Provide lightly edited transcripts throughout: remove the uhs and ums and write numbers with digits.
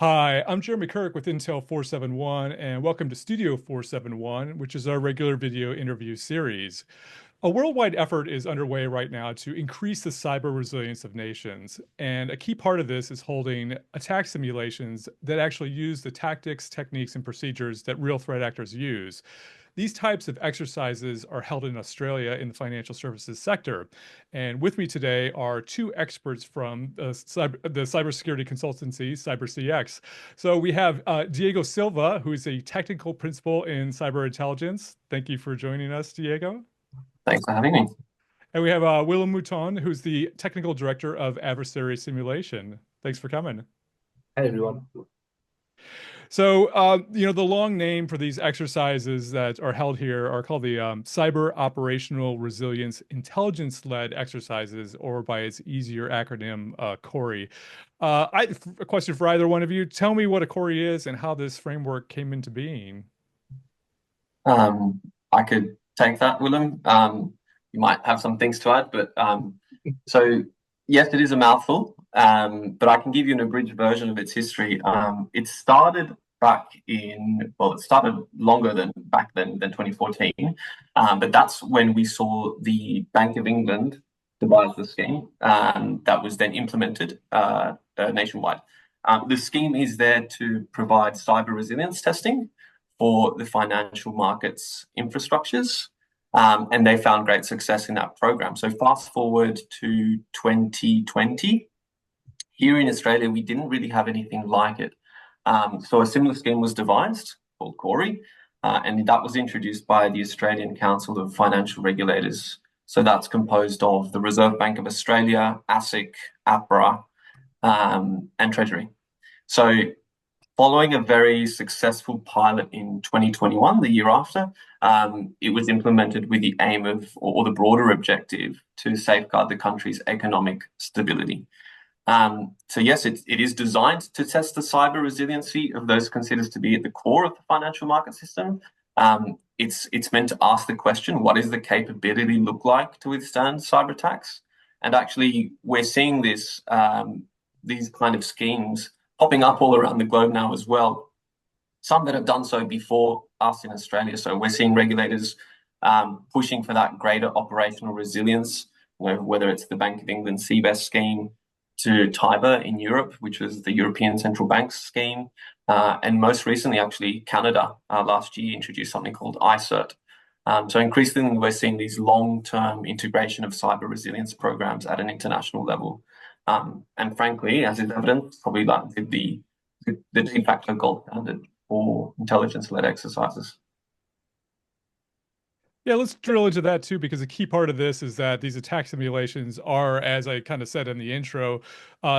Hi, I'm Jeremy Kirk with Intel 471, and welcome to Studio 471, which is our regular video interview series. A worldwide effort is underway right now to increase the cyber resilience of nations, and a key part of this is holding attack simulations that actually use the tactics, techniques, and procedures that real threat actors use. These types of exercises are held in Australia in the financial services sector. And with me today are two experts from the cybersecurity consultancy, CyberCX. So we have Diego Silva, who is a technical principal in cyber intelligence. Thank you for joining us, Diego. Thanks for having me. And we have Willem Mouton, who's the technical director of Adversary Simulation. Thanks for coming. Hey everyone. So, the long name for these exercises that are held here are called the Cyber Operational Resilience Intelligence-Led Exercises, or by its easier acronym, CORIE. A question for either one of you. Tell me what a CORIE is and how this framework came into being. I could take that, Willem. You might have some things to add, but so yes, it is a mouthful, but I can give you an abridged version of its history. It started it started longer than back then than 2014, but that's when we saw the Bank of England devise the scheme that was then implemented nationwide. The scheme is there to provide cyber resilience testing for the financial markets infrastructures, and they found great success in that program. So fast forward to 2020, here in Australia, we didn't really have anything like it. So a similar scheme was devised called CORIE, and that was introduced by the Australian Council of Financial Regulators. So that's composed of the Reserve Bank of Australia, ASIC, APRA, and Treasury. So following a very successful pilot in 2021, the year after, it was implemented with the aim of, or the broader objective, to safeguard the country's economic stability. So yes, it is designed to test the cyber resiliency of those considered to be at the core of the financial market system. It's meant to ask the question, what does the capability look like to withstand cyber attacks? And actually, we're seeing these kind of schemes popping up all around the globe now as well. Some that have done so before us in Australia. So we're seeing regulators pushing for that greater operational resilience, whether it's the Bank of England CBES scheme, to TTPs in Europe, which was the European Central Bank's scheme. And most recently, actually, Canada last year introduced something called ICERT. So increasingly, we're seeing these long-term integration of cyber resilience programs at an international level. And frankly, as is evident, probably like the de facto gold standard for intelligence-led exercises. Yeah, let's drill into that too, because a key part of this is that these attack simulations are, as I kind of said in the intro,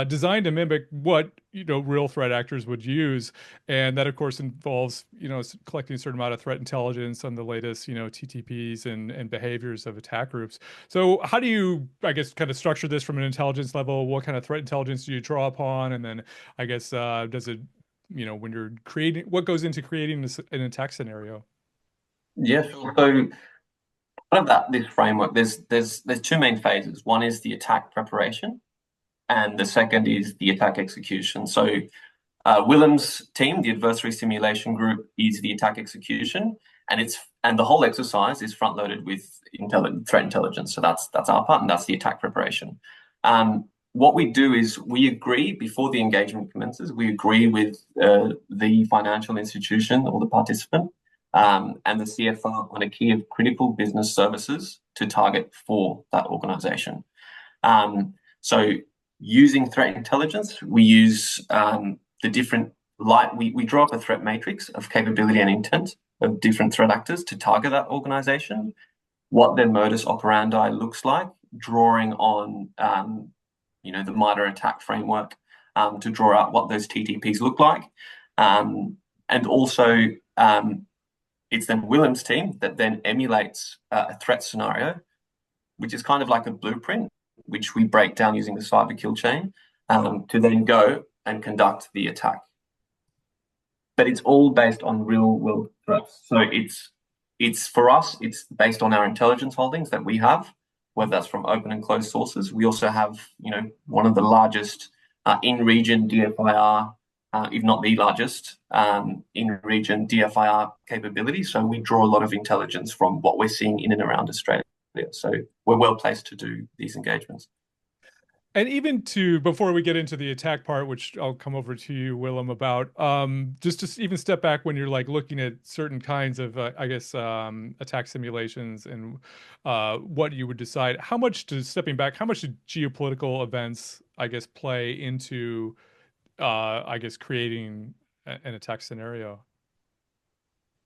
designed to mimic what, real threat actors would use. And that, of course, involves, collecting a certain amount of threat intelligence on the latest, TTPs and behaviors of attack groups. So how do you, I guess, kind of structure this from an intelligence level? What kind of threat intelligence do you draw upon? And then, I guess, does it, when you're creating, what goes into creating an attack scenario? Yeah, sure. So part of this framework, there's two main phases. One is the attack preparation, and the second is the attack execution. So Willem's team, the adversary simulation group, is the attack execution, and the whole exercise is front loaded with threat intelligence. So that's our part, and that's the attack preparation. What we do is we agree before the engagement commences. We agree with the financial institution or the participant and the CFO on a key of critical business services to target for that organization. So using threat intelligence, we use the different we draw up a threat matrix of capability and intent of different threat actors to target that organization, what their modus operandi looks like, drawing on the MITRE attack framework to draw out what those TTPs look like. And also it's then Willem's team that then emulates a threat scenario, which is kind of like a blueprint, which we break down using the cyber kill chain to then go and conduct the attack. But it's all based on real world threats. So it's for us, it's based on our intelligence holdings that we have, whether that's from open and closed sources. We also have, one of the largest in-region DFIR if not the largest, in-region DFIR capability. So we draw a lot of intelligence from what we're seeing in and around Australia. So we're well placed to do these engagements. And even before we get into the attack part, which I'll come over to you, Willem, about, just to even step back when you're like looking at certain kinds of, I guess, attack simulations and what you would decide, stepping back, how much do geopolitical events, I guess, play into, I guess, creating an attack scenario?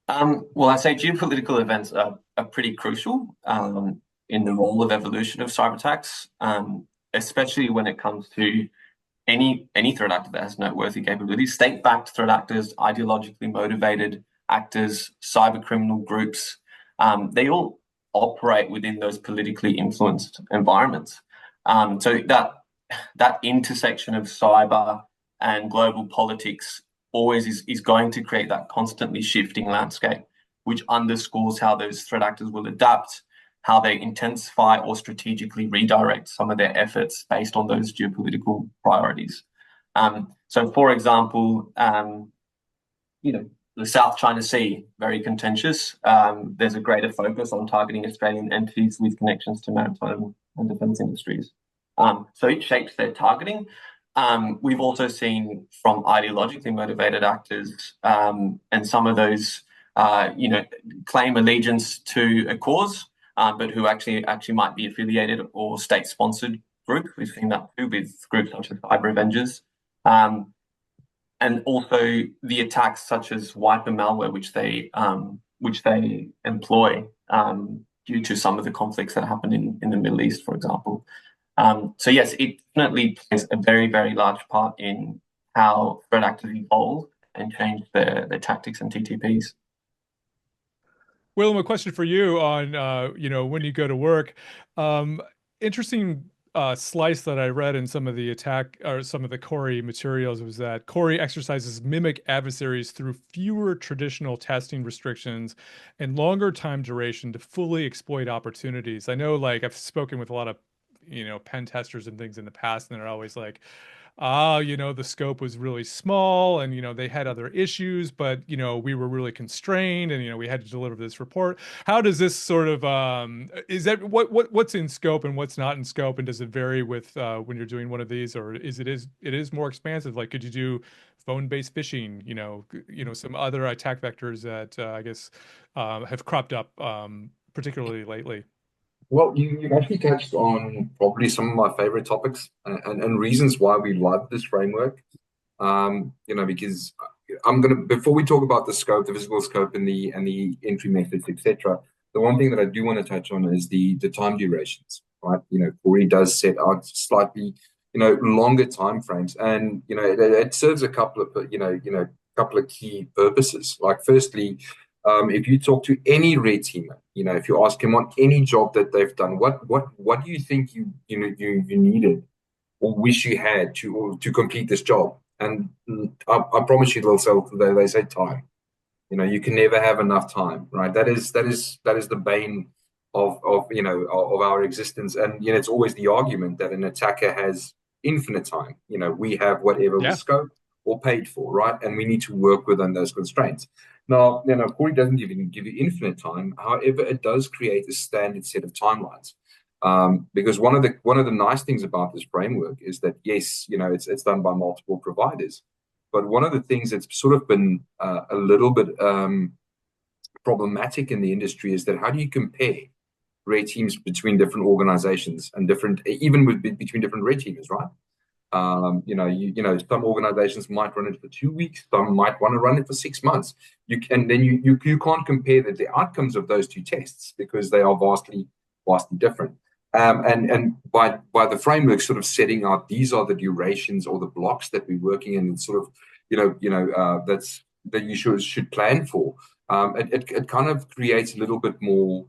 Well, I say geopolitical events are pretty crucial in the role of evolution of cyber attacks, especially when it comes to any threat actor that has noteworthy capabilities. State-backed threat actors, ideologically motivated actors, cyber criminal groups, they all operate within those politically influenced environments. So that intersection of cyber and global politics always is going to create that constantly shifting landscape, which underscores how those threat actors will adapt, how they intensify or strategically redirect some of their efforts based on those geopolitical priorities. So, for example, the South China Sea, very contentious. There's a greater focus on targeting Australian entities with connections to maritime and defence industries. So it shapes their targeting. We've also seen from ideologically motivated actors, and some of those, claim allegiance to a cause, but who actually might be affiliated or state-sponsored groups. We've seen that too with groups such as Cyber Avengers. And also the attacks such as wiper malware, which they employ due to some of the conflicts that happen in the Middle East, for example. So yes, it definitely plays a very, very large part in how threat actors evolve and change their tactics and TTPs. Willem, a question for you on, when you go to work. Interesting slice that I read in some of the attack or some of the CORIE materials was that CORIE exercises mimic adversaries through fewer traditional testing restrictions and longer time duration to fully exploit opportunities. I know, like, I've spoken with a lot of, pen testers and things in the past, and they're always like, the scope was really small and, they had other issues, but, we were really constrained and, we had to deliver this report. How does this sort of, is that what's in scope and what's not in scope? And does it vary with, when you're doing one of these, or it is more expansive? Like, could you do phone-based phishing, some other attack vectors that, I guess, have cropped up, particularly lately? Well, you've actually touched on probably some of my favorite topics and reasons why we love this framework. Because before we talk about the scope, the physical scope and the entry methods, etc. The one thing that I do want to touch on is the time durations, right? CORIE does set out slightly, longer time frames, and it serves a couple of key purposes. Like, firstly, if you talk to any red teamer, if you ask him on any job that they've done, what do you think you needed or wish you had to complete this job? And I promise you, they say time. You can never have enough time, right? That is the bane of our existence, and it's always the argument that an attacker has infinite time. We have whatever we scope or paid for, right? And we need to work within those constraints. Now, CORIE doesn't give you infinite time. However, it does create a standard set of timelines. Because one of the nice things about this framework is that, yes, it's done by multiple providers. But one of the things that's sort of been a little bit problematic in the industry is that how do you compare red teams between different organizations and between different red teamers, right? Some organizations might run it for 2 weeks, some might want to run it for 6 months. You can't compare the outcomes of those two tests because they are vastly different. And by the framework sort of setting out, these are the durations or the blocks that we're working in, and sort of that you should plan for. It kind of creates a little bit more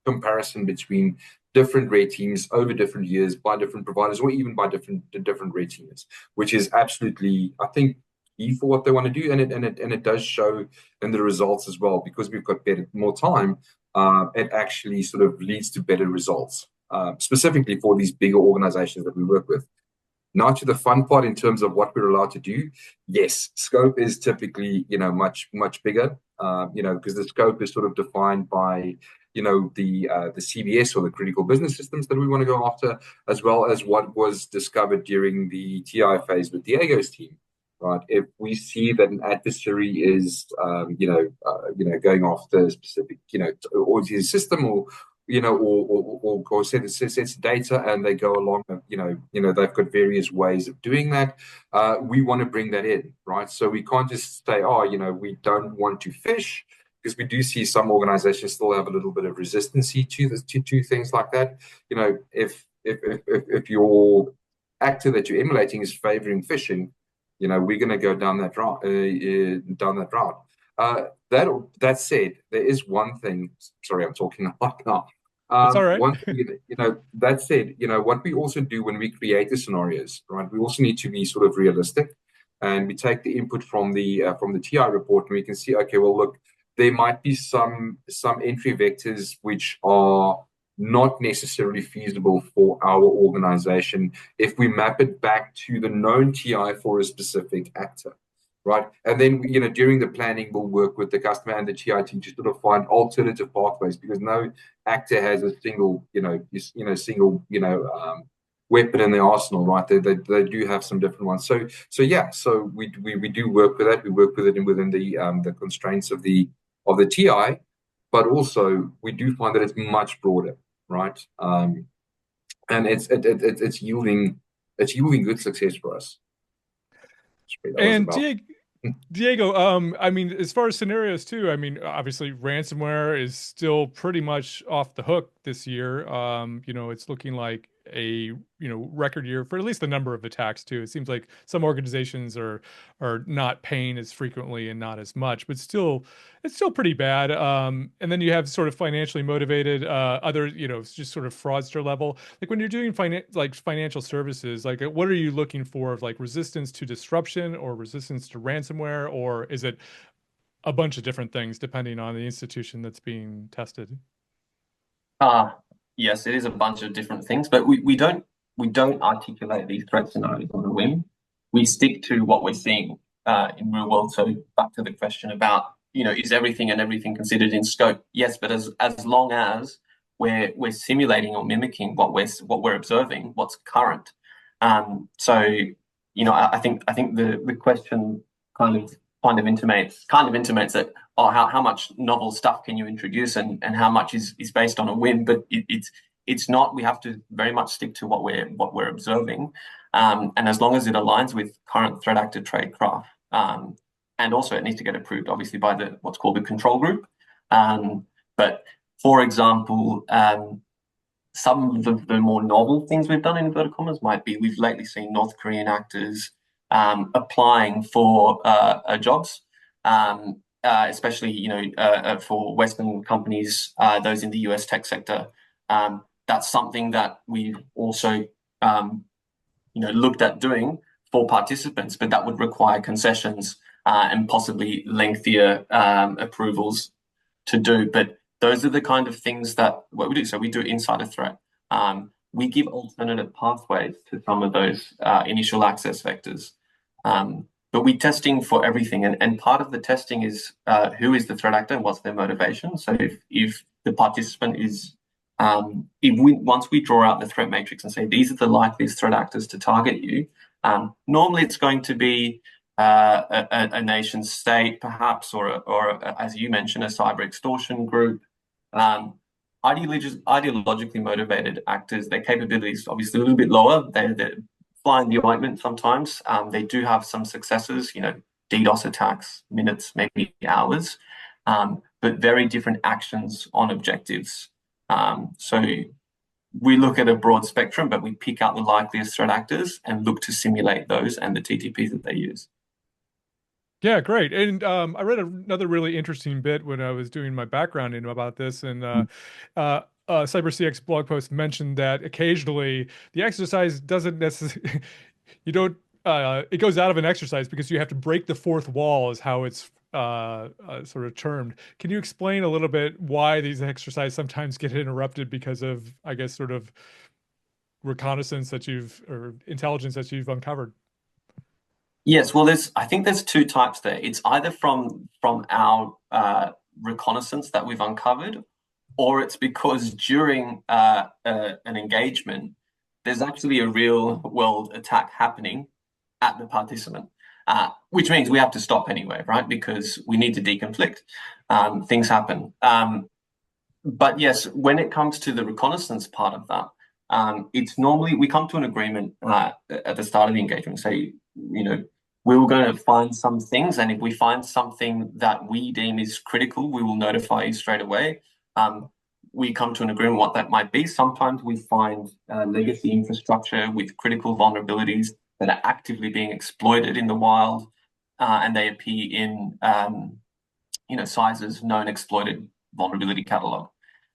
comparison between different red teams over different years by different providers, or even by different red teamers, which is absolutely, I think, key for what they want to do, and it does show in the results as well, because we've got more time. It actually sort of leads to better results, specifically for these bigger organizations that we work with. Now to the fun part in terms of what we're allowed to do. Yes, scope is typically, much bigger, because the scope is sort of defined by, the CBS or the critical business systems that we want to go after, as well as what was discovered during the TI phase with Diego's team. Right. If we see that an adversary is, going after a specific, or his system, or sets data, and they go along, they've got various ways of doing that. We want to bring that in, right? So we can't just say, oh, we don't want to fish, because we do see some organizations still have a little bit of resistance to this, to things like that. If your actor that you're emulating is favoring phishing, we're going to go down that route. That said, there is one thing. Sorry, I'm talking a lot now. That's all right. One thing, that said, what we also do when we create the scenarios, right? We also need to be sort of realistic, and we take the input from the TI report, and we can see, okay, well, look, there might be some entry vectors which are not necessarily feasible for our organization if we map it back to the known TI for a specific actor, right? And then, during the planning, we'll work with the customer and the TI team to sort of find alternative pathways, because no actor has a single, weapon in the arsenal, right? They do have some different ones. So yeah, so we do work with that. We work with it within the constraints of the TI, but also we do find that it's much broader, right? And it's yielding good success for us. And Diego, I mean, as far as scenarios too, I mean, obviously ransomware is still pretty much off the hook this year. It's looking like a, record year for at least the number of attacks too. It seems like some organizations are not paying as frequently and not as much, but still, it's still pretty bad. And then you have sort of financially motivated, other, just sort of fraudster level. Like when you're doing financial services, like what are you looking for? Like resistance to disruption or resistance to ransomware, or is it a bunch of different things depending on the institution that's being tested? Yes, it is a bunch of different things, but we don't articulate these threat scenarios on a whim. We stick to what we're seeing in real world. So back to the question about, is everything and everything considered in scope? Yes, but as long as we're simulating or mimicking what we're observing, what's current. So I think the question kind of intimates that, oh, how much novel stuff can you introduce, and how much is based on a whim? But it's not. We have to very much stick to what we're observing, and as long as it aligns with current threat actor tradecraft, and also it needs to get approved, obviously, by what's called the control group. But for example, some of the more novel things we've done in inverted commas might be, we've lately seen North Korean actors applying for jobs, especially for Western companies, those in the US tech sector. That's something that we've also looked at doing for participants, but that would require concessions and possibly lengthier approvals to do. But those are the kind of things that what we do. So we do insider threat. We give alternative pathways to some of those initial access vectors. But we're testing for everything. And part of the testing is who is the threat actor and what's their motivation. So if the participant is, once we draw out the threat matrix and say, these are the likeliest threat actors to target you, normally it's going to be a nation state, perhaps, or as you mentioned, a cyber extortion group. Ideologically motivated actors, their capabilities obviously a little bit lower. They're flying the ointment sometimes. They do have some successes, DDoS attacks, minutes, maybe hours, but very different actions on objectives. So we look at a broad spectrum, but we pick out the likeliest threat actors and look to simulate those and the TTPs that they use. Yeah, great. And I read another really interesting bit when I was doing my background about this, and CyberCX blog post mentioned that occasionally the exercise doesn't necessarily, you don't, it goes out of an exercise because you have to break the fourth wall, is how it's sort of termed. Can you explain a little bit why these exercises sometimes get interrupted because of, I guess, sort of reconnaissance that or intelligence that you've uncovered? Yes, well, I think there's two types there. It's either from our reconnaissance that we've uncovered, or it's because during an engagement, there's actually a real world attack happening at the participant, which means we have to stop anyway, right? Because we need to deconflict. Things happen. But yes, when it comes to the reconnaissance part of that, it's normally we come to an agreement at the start of the engagement, say, we were going to find some things, and if we find something that we deem is critical, we will notify you straight away. We come to an agreement what that might be. Sometimes we find legacy infrastructure with critical vulnerabilities that are actively being exploited in the wild, and they appear in CISA's known exploited vulnerability catalog.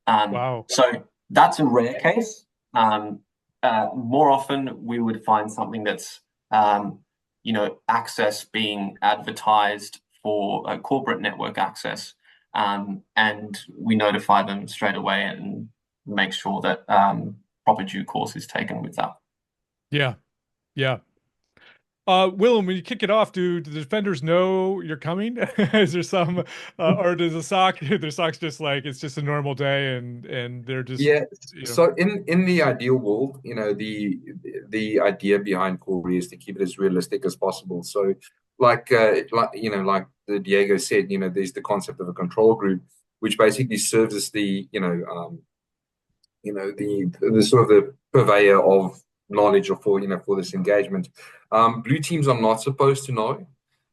Wow. So that's a rare case. More often, we would find something that's access being advertised for corporate network access, and we notify them straight away and make sure that proper due course is taken with that. Yeah, yeah. Willem, when you kick it off, do the defenders know you're coming? Is there some, or does their SOC's just like it's just a normal day and they're just So in the ideal world, the idea behind CORIE is to keep it as realistic as possible. So like the Diego said, there's the concept of a control group, which basically serves as the sort of the purveyor of knowledge for this engagement. Blue teams are not supposed to know.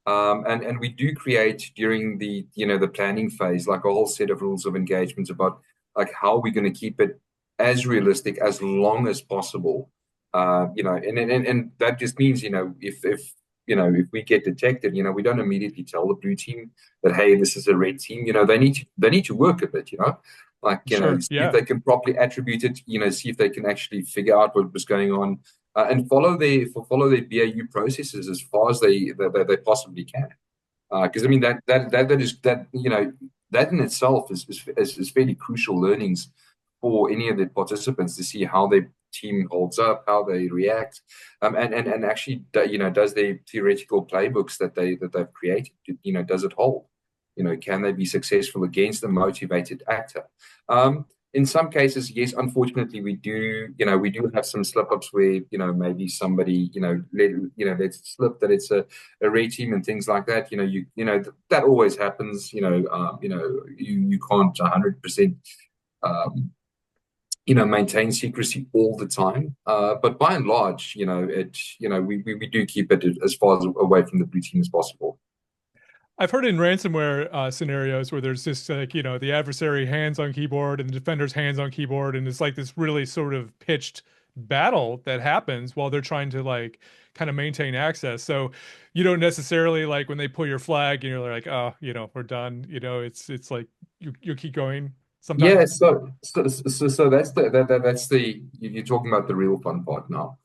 And we do create during the planning phase like a whole set of rules of engagement about like how we're going to keep it as realistic as long as possible. And that just means if we get detected, we don't immediately tell the blue team that, hey, this is a red team. They need to work a bit, Sure, see if they can properly attribute it, see if they can actually figure out what was going on, and follow their BAU processes as far as they possibly can. Because I mean that in itself is fairly crucial learnings for any of the participants to see how their team holds up, how they react, and actually does their theoretical playbooks that they've created, does it hold? Can they be successful against a motivated actor? In some cases, yes, unfortunately, we do have some slip-ups where, maybe somebody, lets slip that it's a red team and things like that. That always happens. You can't 100%, maintain secrecy all the time. But by and large, we do keep it as far away from the blue team as possible. I've heard in ransomware scenarios where there's just like, the adversary hands on keyboard and the defender's hands on keyboard. And it's like this really sort of pitched battle that happens while they're trying to like kind of maintain access. So you don't necessarily like when they pull your flag and you're like, oh, we're done. It's like you keep going sometimes. Yeah. So that's you're talking about the real fun part now.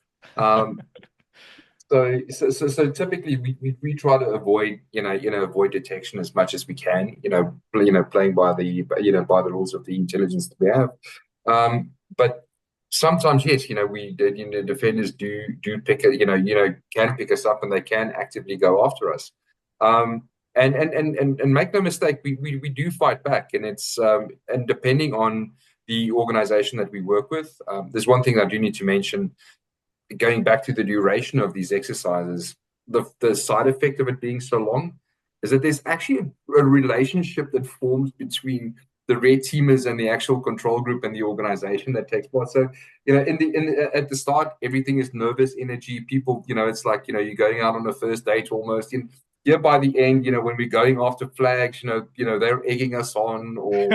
So typically we try to avoid avoid detection as much as we can, playing by the by the rules of the intelligence that we have. But sometimes yes, defenders do pick it, can pick us up and they can actively go after us. And make no mistake, we do fight back, and it's and depending on the organization that we work with, there's one thing I do need to mention. Going back to the duration of these exercises, the side effect of it being so long is that there's actually a relationship that forms between the red teamers and the actual control group and the organization that takes part. So, at the start, everything is nervous energy. People, it's like, you're going out on a first date almost. And by the end, when we're going after flags, they're egging us on, or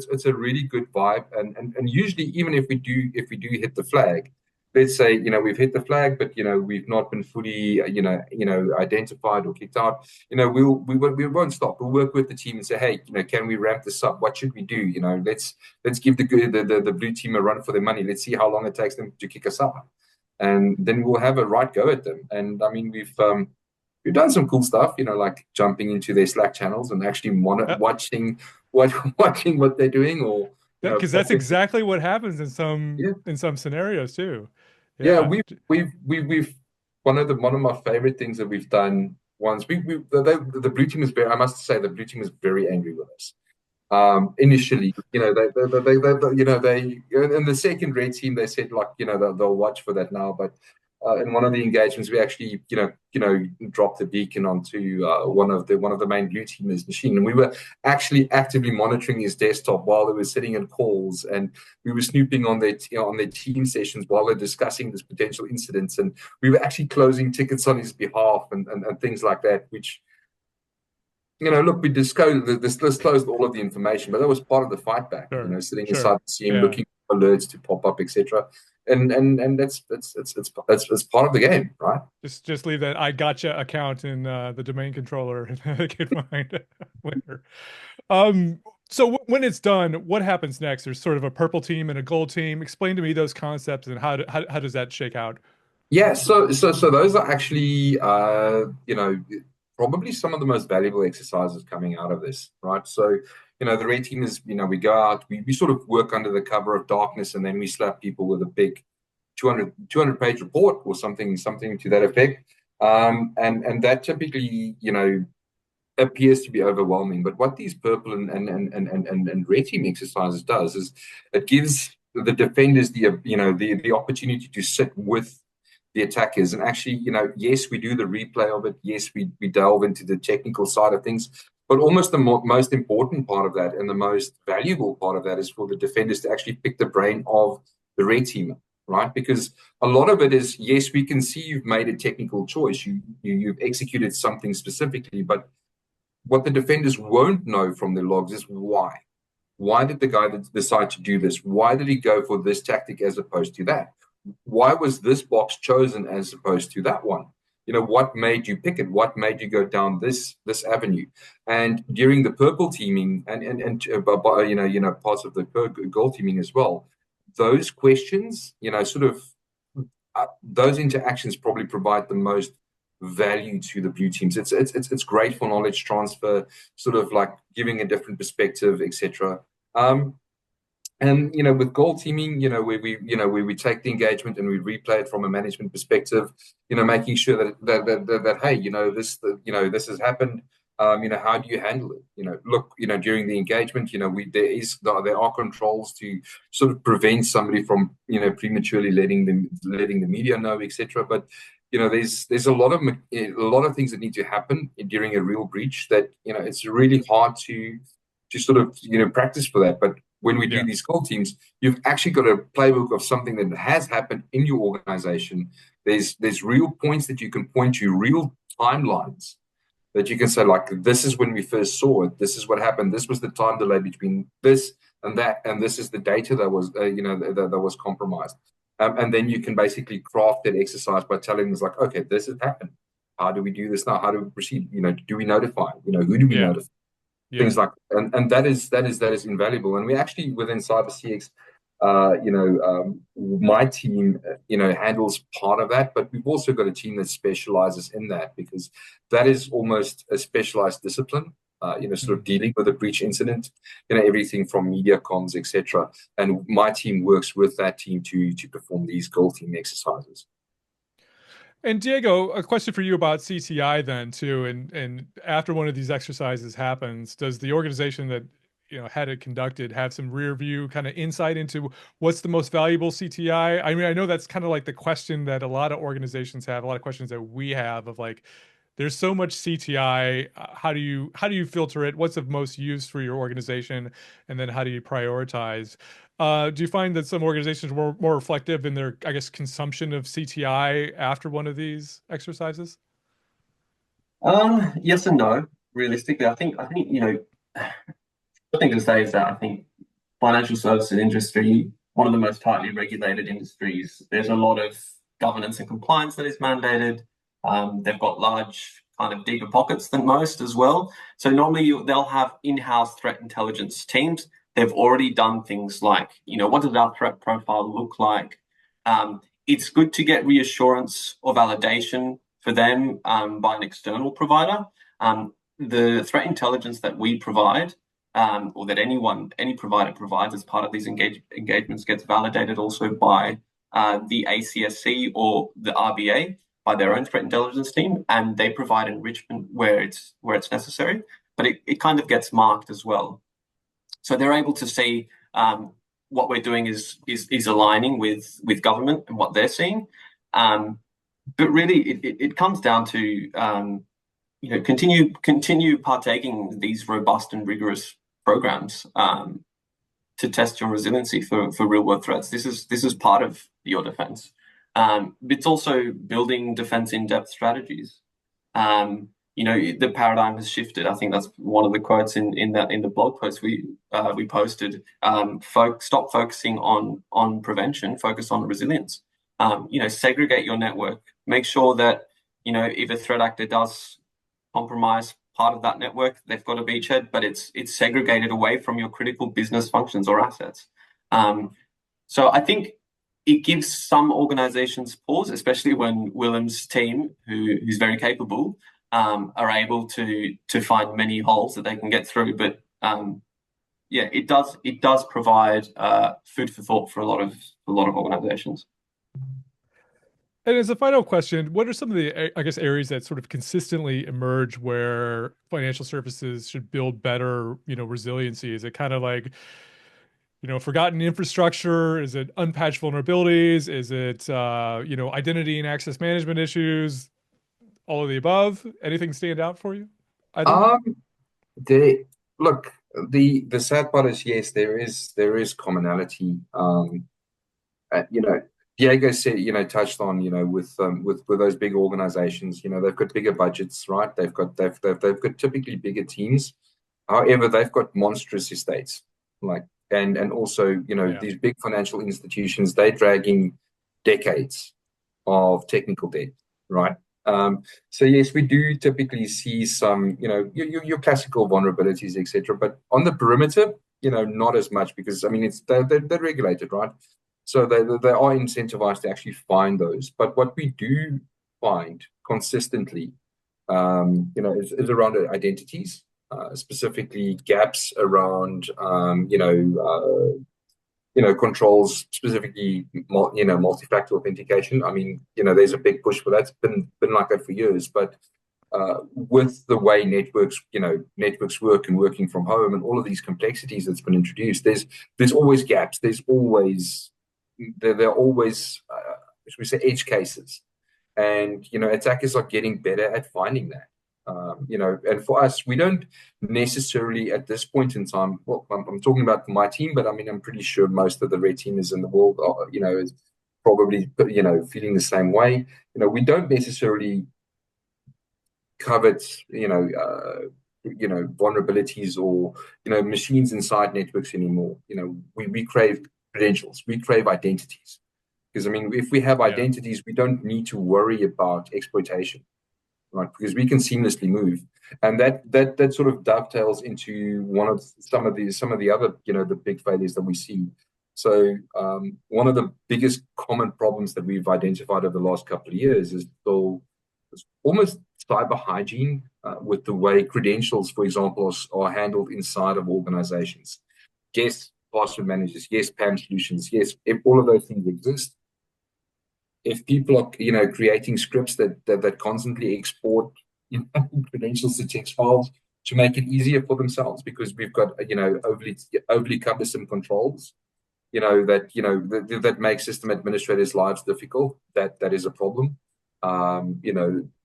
it's a really good vibe. And usually, even if we do hit the flag, let's say we've hit the flag, but we've not been fully identified or kicked out. We won't stop. We'll work with the team and say, hey, can we ramp this up? What should we do? Let's give the blue team a run for their money. Let's see how long it takes them to kick us out. And then we'll have a right go at them. And I mean, we've done some cool stuff, like jumping into their Slack channels and actually watching what they're doing, or Because that's exactly what happens in Yeah, some scenarios too. yeah. Yeah. We've one of my favorite things that we've done once. The blue team is very. I must say, the blue team is very angry with us. Initially, in the second red team, they said like, they'll watch for that now. But in one of the engagements, we actually, dropped the beacon onto one of the main blue teamers' machine, and we were actually actively monitoring his desktop while they were sitting in calls, and we were snooping on their team sessions while they're discussing this potential incidents, and we were actually closing tickets on his behalf and things like that, which look, we disclosed all of the information, but that was part of the fight back. Sure. Sitting Sure. inside the scene, Yeah. looking for alerts to pop up, etc. And that's part of the game, right? Just leave that I gotcha account in the domain controller, and they can find a winner. So when it's done, what happens next? There's sort of a purple team and a gold team. Explain to me those concepts and how does that shake out? Yeah, so those are actually probably some of the most valuable exercises coming out of this, right? So the red team is, we go out, we sort of work under the cover of darkness, and then we slap people with a big 200 page report or something to that effect, and that typically appears to be overwhelming. But what these purple and red team exercises does is it gives the defenders the opportunity to sit with the attackers. And actually, yes, we do the replay of it. Yes, we delve into the technical side of things. But almost the most important part of that and the most valuable part of that is for the defenders to actually pick the brain of the red team, right? Because a lot of it is, yes, we can see you've made a technical choice. You've executed something specifically, but what the defenders won't know from the logs is why. Why did the guy decide to do this? Why did he go for this tactic as opposed to that? Why was this box chosen as opposed to that one? What made you pick it? What made you go down this avenue? And during the purple teaming and parts of the gold teaming as well, those questions, those interactions probably provide the most value to the blue teams. It's great for knowledge transfer, sort of like giving a different perspective, etc. And with goal teaming, where we take the engagement and we replay it from a management perspective, making sure that hey, this has happened. How do you handle it? Look, during the engagement, there are controls to sort of prevent somebody from prematurely letting the media know, etc. But there's a lot of things that need to happen during a real breach that it's really hard to sort of practice for that. But when we do these goal teams, you've actually got a playbook of something that has happened in your organization. There's real points that you can point to, real timelines that you can say, like, this is when we first saw it. This is what happened. This was the time delay between this and that, and this is the data that was that was compromised. And then you can basically craft that exercise by telling us, like, okay, this has happened. How do we do this now? How do we proceed? Do we notify? Who do we notify? Things like and that is invaluable. And we actually within CyberCX, my team, handles part of that, but we've also got a team that specializes in that because that is almost a specialized discipline. Sort of dealing with a breach incident, everything from media comms, etc. And my team works with that team to perform these goal team exercises. And Diego, a question for you about CTI then too. And after one of these exercises happens, does the organization that had it conducted have some rear view kind of insight into what's the most valuable CTI? I mean, I know that's kind of like the question that a lot of organizations have, a lot of questions that we have of like, there's so much CTI. How do you filter it? What's of most use for your organization? And then how do you prioritize? Do you find that some organizations were more reflective in their, I guess, consumption of CTI after one of these exercises? Yes and no. Realistically, I think the thing to say is that I think financial services industry, one of the most tightly regulated industries, there's a lot of governance and compliance that is mandated. They've got large, kind of deeper pockets than most as well. So normally they'll have in-house threat intelligence teams. They've already done things like, what does our threat profile look like? It's good to get reassurance or validation for them by an external provider. The threat intelligence that we provide or that any provider provides as part of these engagements gets validated also by the ACSC or the RBA, by their own threat intelligence team, and they provide enrichment where it's necessary, but it kind of gets marked as well. So they're able to see what we're doing is aligning with government and what they're seeing. But really, it comes down to continue partaking in these robust and rigorous programs to test your resiliency for real world threats. This is part of your defense. It's also building defense in-depth strategies. The paradigm has shifted. I think that's one of the quotes in the blog post we posted. Stop focusing on prevention, focus on resilience. Segregate your network. Make sure that if a threat actor does compromise part of that network, they've got a beachhead, but it's segregated away from your critical business functions or assets. So I think it gives some organizations pause, especially when Willem's team, who's very capable, are able to find many holes that they can get through. But it does provide food for thought for a lot of organizations. And as a final question, what are some of the, I guess, areas that sort of consistently emerge where financial services should build better, resiliency? Is it kind of like, forgotten infrastructure? Is it unpatched vulnerabilities? Is it, identity and access management issues? All of the above? Anything stand out for you? Look, the sad part is, yes, there is commonality. Diego said, touched on, with those big organizations, they've got bigger budgets, right? They've got typically bigger teams. However, they've got monstrous estates, and also, these big financial institutions, they're dragging decades of technical debt, right? So yes, we do typically see some, your classical vulnerabilities, etc. But on the perimeter, not as much, because they're regulated, right? So they are incentivized to actually find those. But what we do find consistently, is around identities, specifically gaps around, controls, specifically, multi-factor authentication. There's a big push for that. It's been like that for years. But with the way networks work and working from home and all of these complexities that's been introduced, there's always gaps. There are always, should we say, edge cases, and attackers are getting better at finding that. And for us, we don't necessarily at this point in time. Well, I'm talking about my team, but I'm pretty sure most of the red teamers in the world are, is probably, feeling the same way. We don't necessarily covet, vulnerabilities or machines inside networks anymore. We crave credentials, we crave identities, because if we have identities, we don't need to worry about exploitation, right? Because we can seamlessly move, and that sort of dovetails into some of the other the big failures that we see. So one of the biggest common problems that we've identified over the last couple of years is almost cyber hygiene with the way credentials, for example, are handled inside of organizations. Yes, password managers, yes, PAM solutions, yes, if all of those things exist. If people are creating scripts that constantly export credentials to text files to make it easier for themselves, because we've got overly cumbersome controls, that makes system administrators' lives difficult. That is a problem.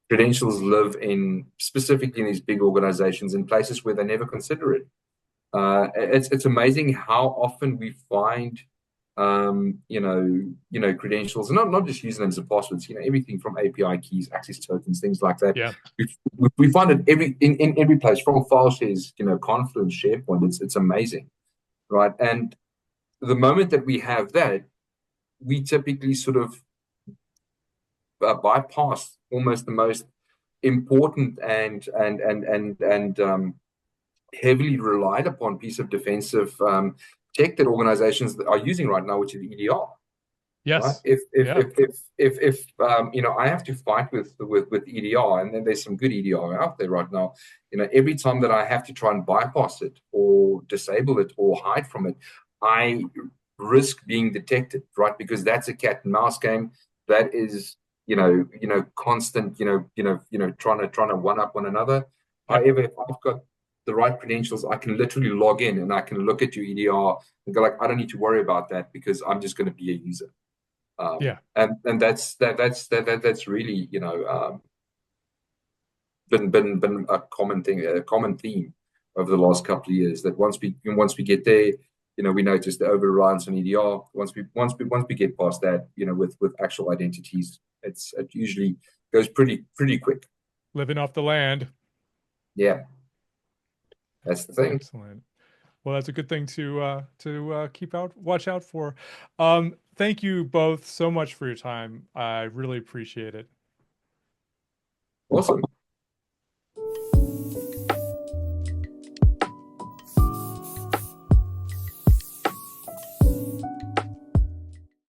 Credentials live specifically in these big organizations in places where they never consider it. It's amazing how often we find credentials, and not just using them as passwords, everything from API keys, access tokens, things like that. Yeah. We find it in every place, from file shares, Confluence, SharePoint. It's amazing, right? And the moment that we have that, we typically sort of bypass almost the most important and heavily relied upon piece of defensive tech that organizations are using right now, which is EDR. right? Yes. Yeah. If you know, I have to fight with EDR, and then there's some good EDR out there right now. You know, every time that I have to try and bypass it or disable it or hide from it, I risk being detected, right? Because that's a cat and mouse game. That is, constant, trying to one up one another. Yep. However, if I've got the right credentials, I can literally log in and I can look at your EDR and go like, I don't need to worry about that because I'm just going to be a user. Yeah. And that's really, been a common thing, a common theme over the last couple of years. That once we get there, we notice the over reliance on EDR. Once we get past that, with actual identities, it usually goes pretty quick. Living off the land. Yeah, that's the thing. Excellent. Well, that's a good thing to watch out for. Thank you both so much for your time. I really appreciate it. Awesome.